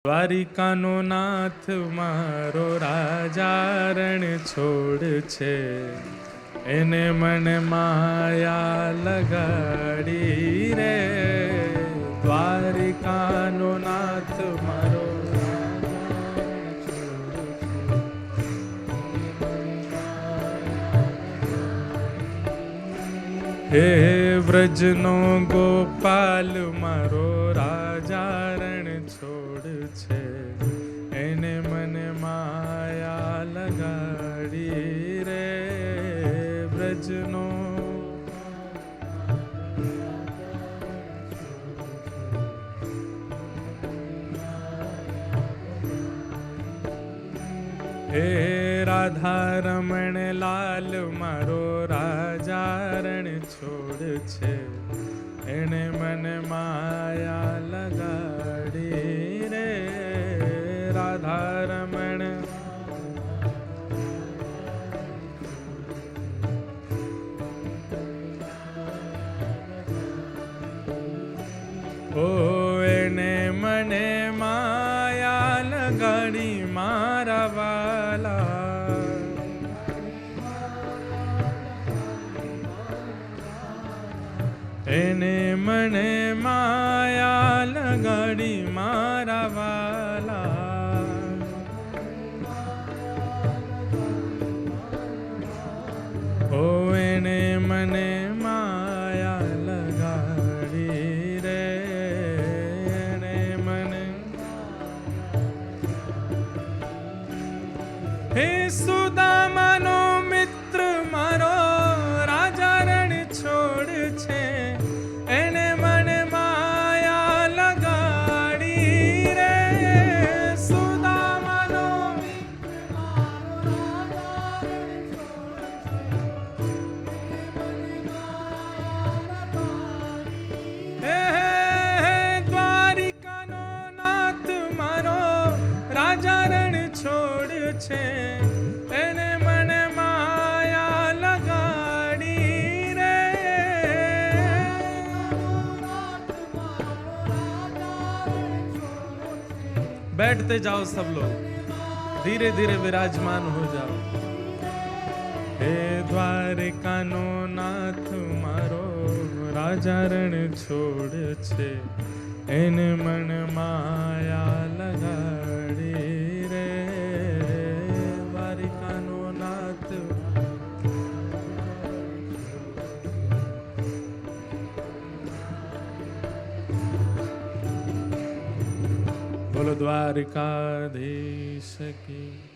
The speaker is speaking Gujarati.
દ્વારિકાનો નાથ મારો રાજા રણ છોડ છે, એને મને માયા લગાડી રે. દ્વારિકાનો નાથ મારો હે વ્રજનો ગોપાલ મારો રાજા રણ છોડ છે, એને મને માયા લગાડી રે. વ્રજનો હે રાધા રમણ લાલ મારો રાજા રણ છોડ છે, એને મને માયા લગાડી રે. રાધા રમણ ઓ એને મને માયા લગાડી મારા વાલા. એને મને માયા લગાડી મારા વાલા. ઓ એને મને માયા લગાડી રે. એને મને હે સુદામાનો મિત્ર મારો રાજા રણ છોડ છે, એને મને માયા લગાડી રે. સુદામાનો હે દ્વારિકાનો નાથ મારો રાજા રણ છોડ છે, એને મને માયા લગાડી રે. बैठते जाओ सब लोग, धीरे धीरे विराजमान हो जाओ. हे દ્વારિકાનો નાથ મારો રાજા રણ છોડ છે, એને મને માયા લગાડી રે. દ્વારિકાનો નાથ બોલો દ્વારિકાધીશ કી.